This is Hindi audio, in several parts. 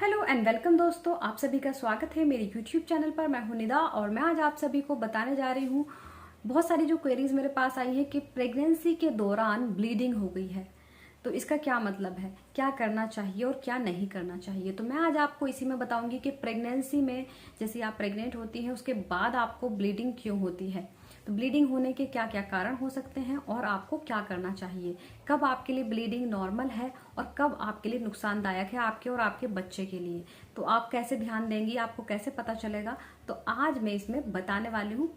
हेलो एंड वेलकम दोस्तों, आप सभी का स्वागत है मेरे यूट्यूब चैनल पर। मैं हूं निदा और मैं आज आप सभी को बताने जा रही हूं बहुत सारी जो क्वेरीज मेरे पास आई है कि प्रेगनेंसी के दौरान ब्लीडिंग हो गई है तो इसका क्या मतलब है, क्या करना चाहिए और क्या नहीं करना चाहिए। तो मैं आज आपको इसी में बताऊंगी कि प्रेगनेंसी में जैसे आप प्रेग्नेंट होती हैं उसके बाद आपको ब्लीडिंग क्यों होती है, तो ब्लीडिंग होने के क्या क्या कारण हो सकते हैं और आपको क्या करना चाहिए, कब आपके लिए ब्लीडिंग नॉर्मल है और कब आपके लिए नुकसानदायक है, आपके और आपके बच्चे के लिए। तो आप कैसे ध्यान देंगी, आपको कैसे पता चलेगा, तो आज मैं इसमें बताने वाली हूँ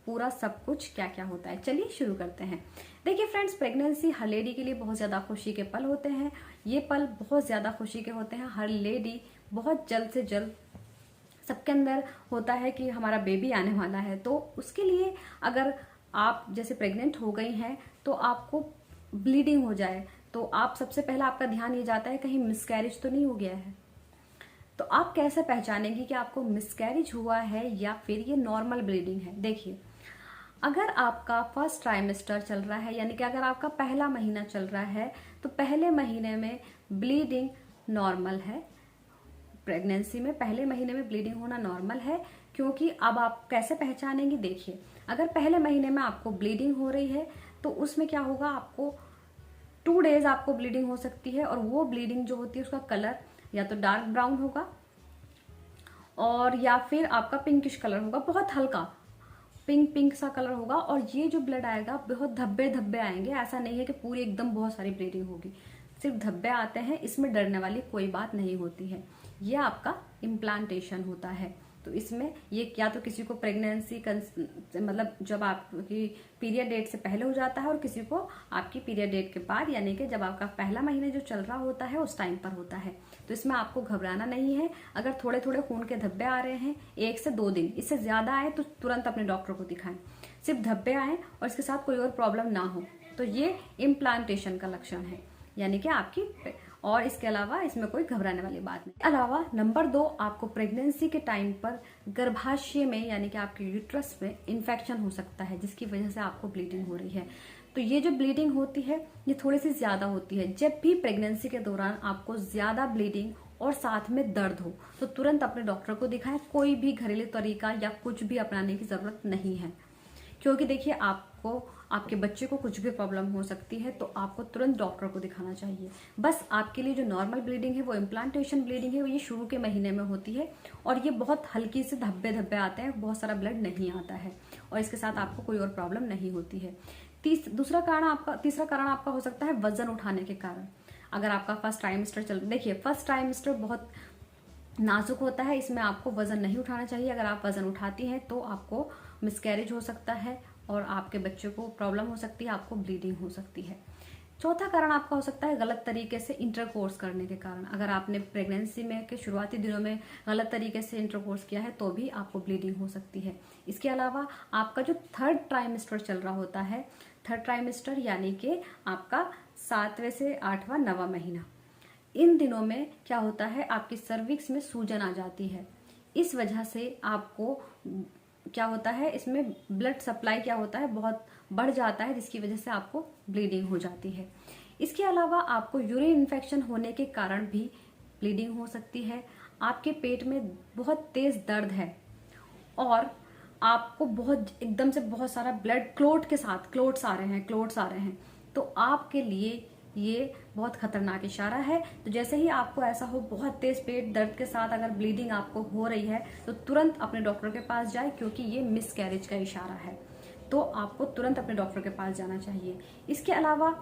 पूरा सब कुछ क्या क्या होता है। चलिए शुरू करते हैं। देखिए फ्रेंड्स, प्रेगनेंसी हर लेडी के लिए बहुत ज्यादा खुशी के पल होते हैं। ये पल बहुत ज्यादा खुशी के होते हैं। हर लेडी बहुत जल्द से जल्द सबके अंदर होता है कि हमारा बेबी आने वाला है, तो उसके लिए अगर आप जैसे प्रेग्नेंट हो गई हैं तो आपको ब्लीडिंग हो जाए तो आप सबसे पहला आपका ध्यान ये जाता है कहीं मिसकैरेज तो नहीं हो गया है। तो आप कैसे पहचानेंगी कि आपको मिसकैरेज हुआ है या फिर ये नॉर्मल ब्लीडिंग है। देखिए, अगर आपका फर्स्ट ट्राइमेस्टर चल रहा है यानी कि अगर आपका पहला महीना चल रहा है तो पहले महीने में ब्लीडिंग नॉर्मल है। प्रेगनेंसी में पहले महीने में ब्लीडिंग होना नॉर्मल है, क्योंकि अब आप कैसे पहचानेंगी। देखिए, अगर पहले महीने में आपको ब्लीडिंग हो रही है तो उसमें क्या होगा, आपको 2 डेज आपको ब्लीडिंग हो सकती है और वो ब्लीडिंग जो होती है उसका कलर या तो डार्क ब्राउन होगा और या फिर आपका पिंकिश कलर होगा, बहुत हल्का पिंक सा कलर होगा। और ये जो ब्लड आएगा बहुत धब्बे धब्बे आएंगे, ऐसा नहीं है कि पूरी एकदम बहुत सारी ब्लीडिंग होगी, सिर्फ धब्बे आते हैं। इसमें डरने वाली कोई बात नहीं होती है, ये आपका इम्प्लांटेशन होता है। तो इसमें ये क्या तो किसी को प्रेगनेंसी मतलब जब आपकी पीरियड डेट से पहले हो जाता है और किसी को आपकी पीरियड डेट के बाद यानी कि जब आपका पहला महीने जो चल रहा होता है उस टाइम पर होता है। तो इसमें आपको घबराना नहीं है। अगर थोड़े थोड़े खून के धब्बे आ रहे हैं 1 से 2 दिन, इससे ज्यादा आए तो तुरंत अपने डॉक्टर को दिखाएं। सिर्फ धब्बे आए और इसके साथ कोई और प्रॉब्लम ना हो तो ये इम्प्लांटेशन का लक्षण है, यानी कि आपकी। और इसके अलावा इसमें कोई घबराने वाली बात नहीं। अलावा नंबर 2, आपको प्रेगनेंसी के टाइम पर गर्भाशय में यानी कि आपके यूट्रस में इन्फेक्शन हो सकता है जिसकी वजह से आपको ब्लीडिंग हो रही है। तो ये जो ब्लीडिंग होती है ये थोड़ी सी ज्यादा होती है। जब भी प्रेगनेंसी के दौरान आपको ज्यादा ब्लीडिंग और साथ में दर्द हो तो तुरंत अपने डॉक्टर को दिखाएं। कोई भी घरेलू तरीका या कुछ भी अपनाने की जरूरत नहीं है, क्योंकि देखिए आपको आपके बच्चे को कुछ भी प्रॉब्लम हो सकती है तो आपको तुरंत डॉक्टर को दिखाना चाहिए। बस आपके लिए जो नॉर्मल ब्लीडिंग है वो इम्प्लांटेशन ब्लीडिंग है, ये शुरू के महीने में होती है और ये बहुत हल्की से धब्बे धब्बे आते हैं, बहुत सारा ब्लड नहीं आता है और इसके साथ आपको कोई और प्रॉब्लम नहीं होती है। तीसरा कारण आपका हो सकता है वजन उठाने के कारण। अगर आपका फर्स्ट ट्राइमेस्टर देखिए फर्स्ट ट्राइमेस्टर बहुत नाजुक होता है, इसमें आपको वजन नहीं उठाना चाहिए। अगर आप वजन उठाती हैं तो आपको मिसकैरेज हो सकता है और आपके बच्चे को प्रॉब्लम हो सकती है, आपको ब्लीडिंग हो सकती है। चौथा कारण आपका हो सकता है गलत तरीके से इंटरकोर्स करने के कारण। अगर आपने प्रेगनेंसी में के शुरुआती दिनों में गलत तरीके से इंटरकोर्स किया है तो भी आपको ब्लीडिंग हो सकती है। इसके अलावा आपका जो थर्ड ट्राइमेस्टर चल रहा होता है, थर्ड ट्राइमेस्टर यानी कि आपका 7वें से 8वां 9वां महीना, इन दिनों में क्या होता है आपकी सर्विक्स में सूजन आ जाती है। इस वजह से आपको क्या होता है, इसमें ब्लड सप्लाई क्या होता है बहुत बढ़ जाता है जिसकी वजह से आपको ब्लीडिंग हो जाती है। इसके अलावा आपको यूरिन इन्फेक्शन होने के कारण भी ब्लीडिंग हो सकती है। आपके पेट में बहुत तेज दर्द है और आपको बहुत एकदम से बहुत सारा ब्लड क्लोट्स आ रहे हैं तो आपके लिए ये बहुत खतरनाक इशारा है। तो जैसे ही आपको ऐसा हो बहुत तेज पेट दर्द के साथ अगर ब्लीडिंग आपको हो रही है तो तुरंत अपने डॉक्टर के पास जाए, क्योंकि ये मिसकैरेज का इशारा है। तो आपको तुरंत अपने डॉक्टर के पास जाना चाहिए। इसके अलावा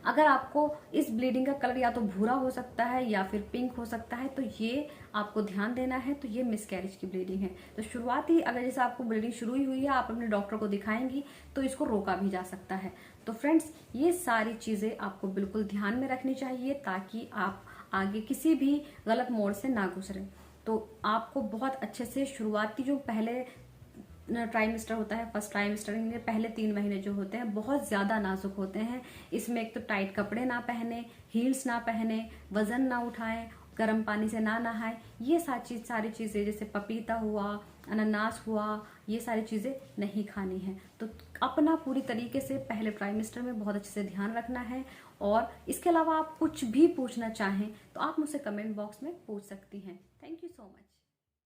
अगर आपको इस ब्लीडिंग का कलर या तो भूरा हो सकता है या फिर पिंक हो सकता है तो ये आपको ध्यान देना है, तो ये मिसकैरेज की ब्लीडिंग है। तो शुरुआती अगर जैसे आपको ब्लीडिंग शुरू ही हुई है आप अपने डॉक्टर को दिखाएंगी तो इसको रोका भी जा सकता है। तो फ्रेंड्स, ये सारी चीजें आपको बिल्कुल ध्यान में रखनी चाहिए ताकि आप आगे किसी भी गलत मोड़ से ना गुजरे। तो आपको बहुत अच्छे से शुरुआती जो पहले ट्राइमेस्टर होता है, फर्स्ट ट्राइमेस्टर के पहले 3 महीने जो होते हैं बहुत ज्यादा नाजुक होते हैं। इसमें एक तो टाइट कपड़े ना पहने, हील्स ना पहने, वजन ना उठाएं, गर्म पानी से ना नहाएं। ये सारी चीजें जैसे पपीता हुआ, अनानास हुआ, ये सारी चीजें नहीं खानी है। तो अपना पूरी तरीके से पहले ट्राइमेस्टर में बहुत अच्छे से ध्यान रखना है और इसके अलावा आप कुछ भी पूछना चाहें तो आप मुझसे कमेंट बॉक्स में पूछ सकती हैं। Thank you so much.